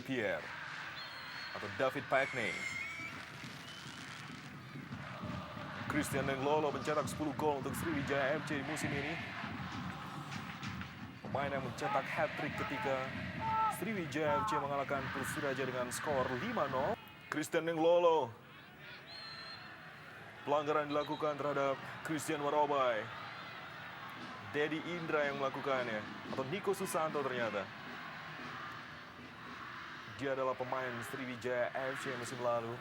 Pierre atau David Packney. Christian Lenglolo mencetak 10 gol untuk Sriwijaya FC di musim ini. Pemain yang mencetak hat-trick ketika Sriwijaya FC mengalahkan Persiraja dengan skor 5-0. Christian Lenglolo. Pelanggaran dilakukan terhadap Christian Warobai. Dedi Indra yang melakukannya. Atau Nico Susanto ternyata. Dia adalah pemain Sriwijaya FC musim lalu.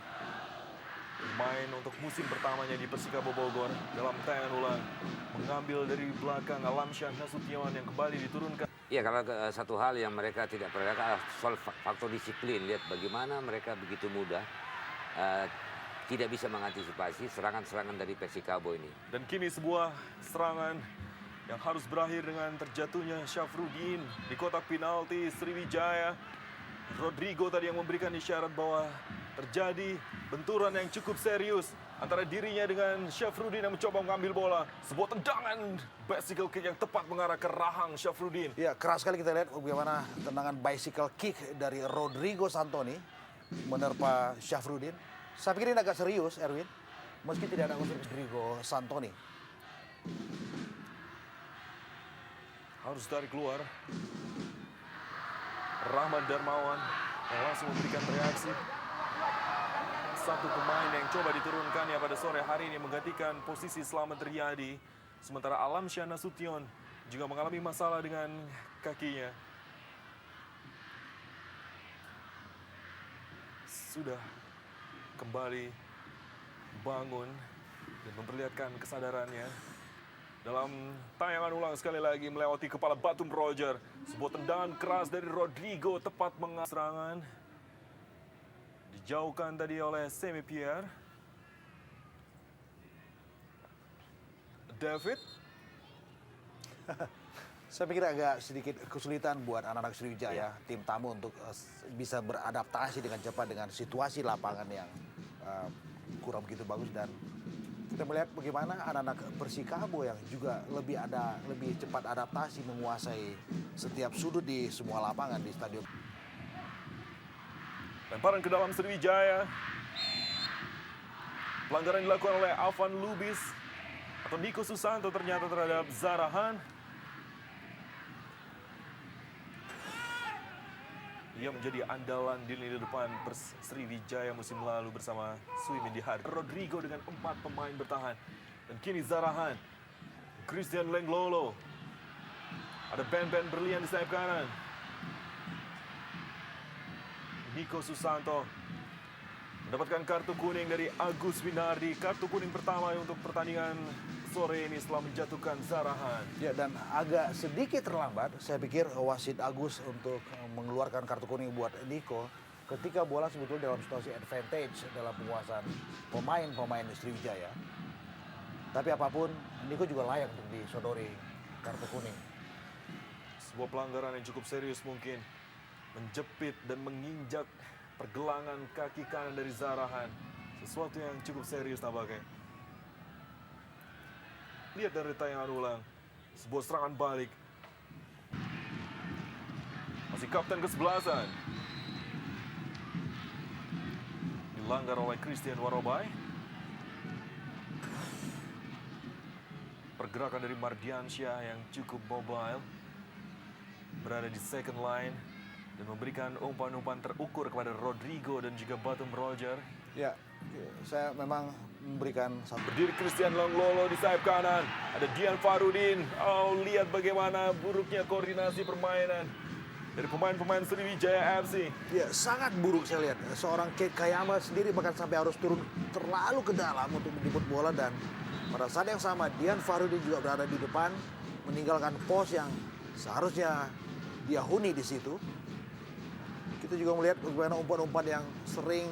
Main untuk musim pertamanya di Persikabo Bogor dalam tayangan ulang. Mengambil dari belakang Alamsyah Nasution yang kembali diturunkan. Iya, karena satu hal yang mereka tidak perhatikan soal faktor disiplin. Lihat bagaimana mereka begitu mudah tidak bisa mengantisipasi serangan-serangan dari Persikabo ini. Dan kini sebuah serangan yang harus berakhir dengan terjatuhnya Syafruddin di kotak penalti Sriwijaya. Rodrigo tadi yang memberikan isyarat bahwa terjadi benturan yang cukup serius antara dirinya dengan Syafruddin yang mencoba mengambil bola. Sebuah tendangan bicycle kick yang tepat mengarah ke rahang Syafruddin. Ya, keras sekali kita lihat bagaimana tendangan bicycle kick dari Rodrigo Santoni menerpa Syafruddin. Saya pikir ini agak serius, Erwin. Meski tidak ada unsur Rodrigo Santoni. Harus tarik keluar. Rahmat Darmawan yang langsung memberikan reaksi. Satu pemain yang coba diturunkannya pada sore hari ini menggantikan posisi Slamet Riyadi. Sementara Alamsyah Nasution juga mengalami masalah dengan kakinya. Sudah kembali bangun dan memperlihatkan kesadarannya. Dalam tayangan ulang sekali lagi melewati kepala Batum Roger. Sebuah tendangan keras dari Rodrigo tepat serangan. Dijauhkan tadi oleh Semi Pierre. David. Saya pikir agak sedikit kesulitan buat anak-anak Sriwijaya, tim tamu untuk bisa beradaptasi dengan cepat dengan situasi lapangan yang kurang begitu bagus. Dan kita melihat bagaimana anak-anak Persikabo yang juga lebih cepat adaptasi menguasai setiap sudut di semua lapangan di stadion. Lemparan ke dalam Sriwijaya. Pelanggaran dilakukan oleh Alvan Lubis atau Nico Susanto ternyata terhadap Zarahan. Ia menjadi andalan di lini depan Sriwijaya musim lalu bersama Suimindi Hari. Rodrigo dengan 4 pemain bertahan. Dan kini Zarahan. Christian Lenglolo. Ada Ben Berlian di sayap kanan. Nico Susanto mendapatkan kartu kuning dari Agus Winardi. Kartu kuning pertama untuk pertandingan sore ini setelah menjatuhkan Zarahan. Ya, dan agak sedikit terlambat saya pikir wasit Agus untuk mengeluarkan kartu kuning buat Nico ketika bola sebetulnya dalam situasi advantage dalam penguasaan pemain Sriwijaya. Tapi apapun, Nico juga layak untuk disodori kartu kuning. Sebuah pelanggaran yang cukup serius mungkin. Menjepit dan menginjak pergelangan kaki kanan dari Zarahan. Sesuatu yang cukup serius tampaknya. Lihat dari tayangan ulang. Sebuah serangan balik. Masih kapten kesebelasan. Dilanggar oleh Christian Warobai. Pergerakan dari Mardiansyah yang cukup mobile. Berada di second line. Dan memberikan umpan-umpan terukur kepada Rodrigo dan juga Batum Roger. Ya, saya memang memberikan satu. Berdiri Christian Lenglolo di sayap kanan. Ada Dian Farudin. Oh, lihat bagaimana buruknya koordinasi permainan dari pemain-pemain Sriwijaya FC. Ya, sangat buruk saya lihat. Seorang Keith Kayama sendiri bahkan sampai harus turun terlalu ke dalam untuk menjemput bola. Dan pada saat yang sama, Dian Farudin juga berada di depan. Meninggalkan pos yang seharusnya dia huni di situ. Kita juga melihat bagaimana umpan-umpan yang sering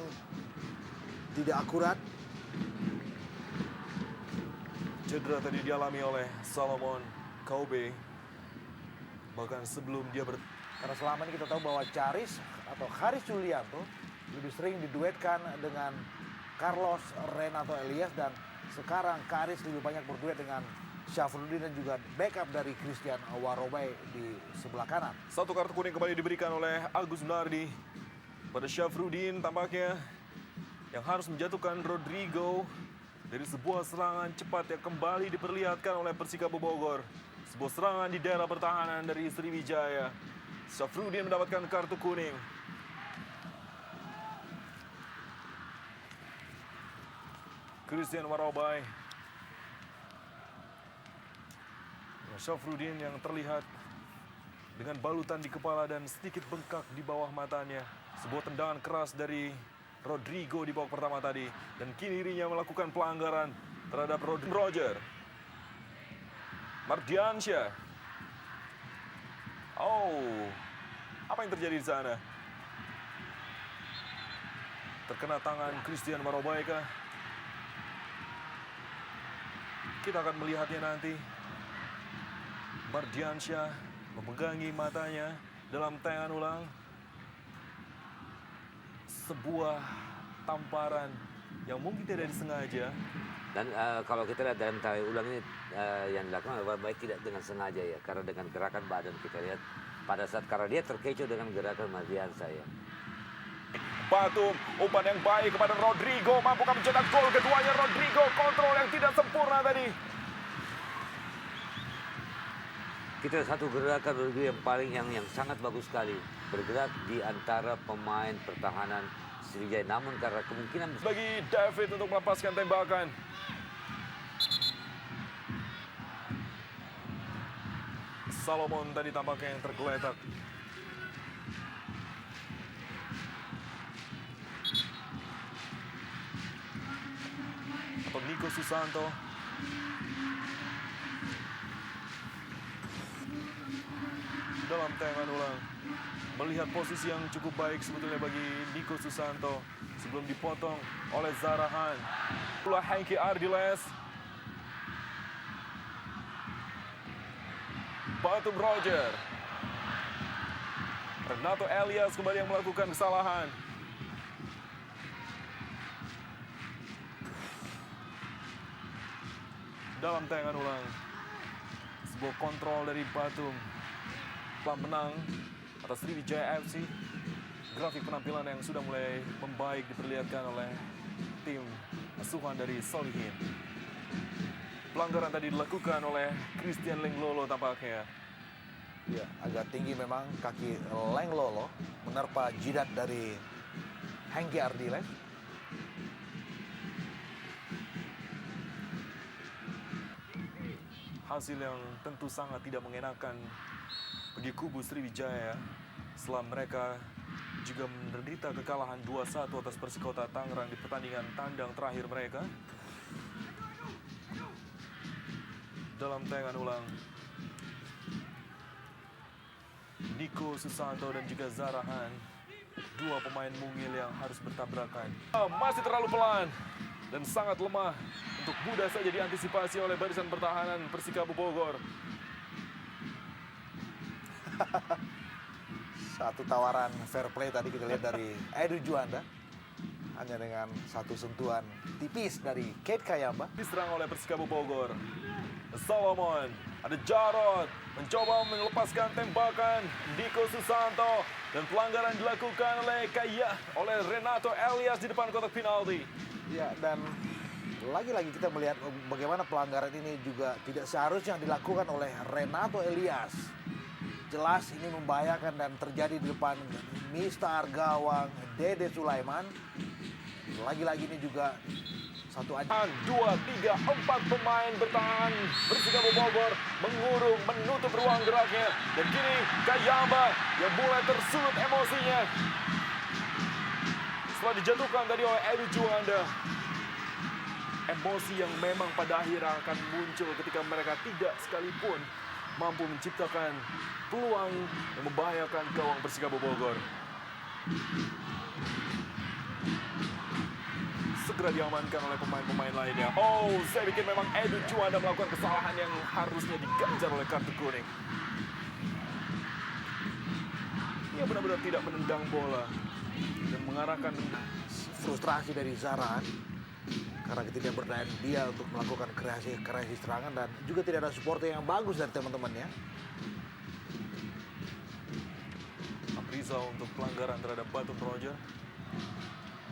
tidak akurat. Cedera tadi dialami oleh Solomon Kaube. Bahkan sebelum dia Karena selama ini kita tahu bahwa Charis atau Haris Julianto lebih sering diduetkan dengan Carlos Renato Elias. Dan sekarang Haris lebih banyak berduet dengan Syafruddin dan juga backup dari Christian Warobai di sebelah kanan. Satu kartu kuning kembali diberikan oleh Agus Winardi. pada Syafruddin tampaknya yang harus menjatuhkan Rodrigo dari sebuah serangan cepat yang kembali diperlihatkan oleh Persikabo Bogor. Sebuah serangan di daerah pertahanan dari Sriwijaya. Syafruddin mendapatkan kartu kuning. Christian Warobai. Syafruddin yang terlihat dengan balutan di kepala dan sedikit bengkak di bawah matanya. Sebuah tendangan keras dari Rodrigo di babak pertama tadi. Dan kini dirinya melakukan pelanggaran terhadap Roger. Mardiansyah. Oh, apa yang terjadi di sana? Terkena tangan Christian Warobai kah? Kita akan melihatnya nanti. Mardiansyah memegangi matanya dalam tayangan ulang. Sebuah tamparan yang mungkin tidak disengaja. Dan kalau kita lihat dalam tayangan ulang ini yang dilakukan baik tidak dengan sengaja ya, karena dengan gerakan badan kita lihat pada saat karena dia terkecoh dengan gerakan Mardiansyah ya. Batum, umpan yang baik kepada Rodrigo, mampukah mencetak gol keduanya? Rodrigo kontrol yang tidak sempurna tadi. Kita satu gerakan Rodrigo yang sangat bagus sekali, bergerak di antara pemain pertahanan Sriwijaya, namun karena kemungkinan Bagi David untuk melepaskan tembakan. Solomon tadi tampaknya yang tergeletak. Atau Nico Susanto. Dalam tayangan ulang, melihat posisi yang cukup baik sebetulnya bagi Nico Susanto sebelum dipotong oleh Zarahan. Pula Hengki Ardiles. Batum Roger. Renato Elias kembali yang melakukan kesalahan. Dalam tayangan ulang, sebuah kontrol dari Batum. Telah menang atas Sriwijaya FC. Grafik penampilan yang sudah mulai membaik diperlihatkan oleh tim asuhan dari Solihin. Pelanggaran tadi dilakukan oleh Christian Lenglolo tampaknya. Ya, agak tinggi memang kaki Lenglolo menerpa jidat dari Hengki Ardiles. Hasil yang tentu sangat tidak mengenakan bagi kubu Sriwijaya setelah mereka juga menderita kekalahan 2-1 atas Persikota Tangerang di pertandingan tandang terakhir mereka. Dalam tayangan ulang, Nico Susanto dan juga Zarahan, dua pemain mungil yang harus bertabrakan. Masih terlalu pelan dan sangat lemah untuk mudah saja diantisipasi oleh barisan pertahanan Persikabo Bogor. Satu tawaran fair play tadi kita lihat dari Edu Juanda. Hanya dengan satu sentuhan tipis dari Kate Kayamba. Diserang oleh Persikabo Bogor. Solomon, ada Jarod, mencoba melepaskan tembakan Nico Susanto. Dan pelanggaran dilakukan oleh Renato Elias di depan kotak penalti. Ya, dan lagi-lagi kita melihat bagaimana pelanggaran ini juga tidak seharusnya dilakukan oleh Renato Elias. Jelas ini membahayakan dan terjadi di depan Mistar gawang Dede Sulaiman. Lagi-lagi ini juga satu aja. 2, 3, 4 pemain bertahan Persikabo Bogor mengurung, menutup ruang geraknya. Dan kini Kayamba yang mulai tersulut emosinya setelah dijatuhkan tadi oleh Edu Juanda. Emosi yang memang pada akhirnya akan muncul ketika mereka tidak sekalipun mampu menciptakan peluang yang membahayakan gawang Persikabo Bogor. Segera diamankan oleh pemain-pemain lainnya. Oh, saya pikir memang Edu Juanda melakukan kesalahan yang harusnya diganjar oleh kartu kuning. Ia benar-benar tidak menendang bola dan mengarahkan Frustrasi dari Zarahan karena ketidakberdayaan dia untuk melakukan kreasi serangan dan juga tidak ada supporter yang bagus dari teman-temannya. Rizal untuk pelanggaran terhadap Batum Roger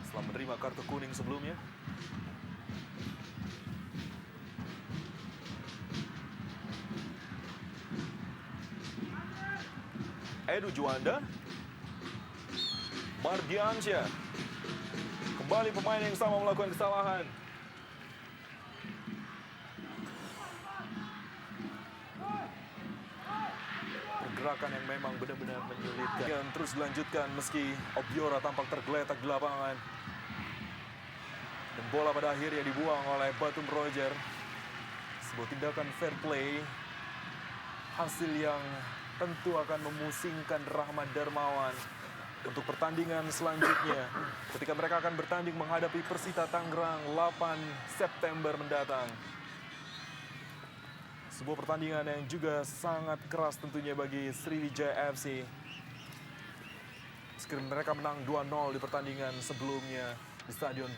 setelah menerima kartu kuning sebelumnya. Edu Juanda, Mardiansyah, kembali pemain yang sama melakukan kesalahan. Pergerakan yang memang benar-benar menyulitkan. Yang terus dilanjutkan meski Obiora tampak tergeletak di lapangan. Dan bola pada akhirnya dibuang oleh Batum Roger. Sebuah tindakan fair play. Hasil yang tentu akan memusingkan Rahmat Darmawan untuk pertandingan selanjutnya. Ketika mereka akan bertanding menghadapi Persita Tangerang 8 September mendatang. Sebuah pertandingan yang juga sangat keras tentunya bagi Sriwijaya FC. Meski mereka menang 2-0 di pertandingan sebelumnya di Stadion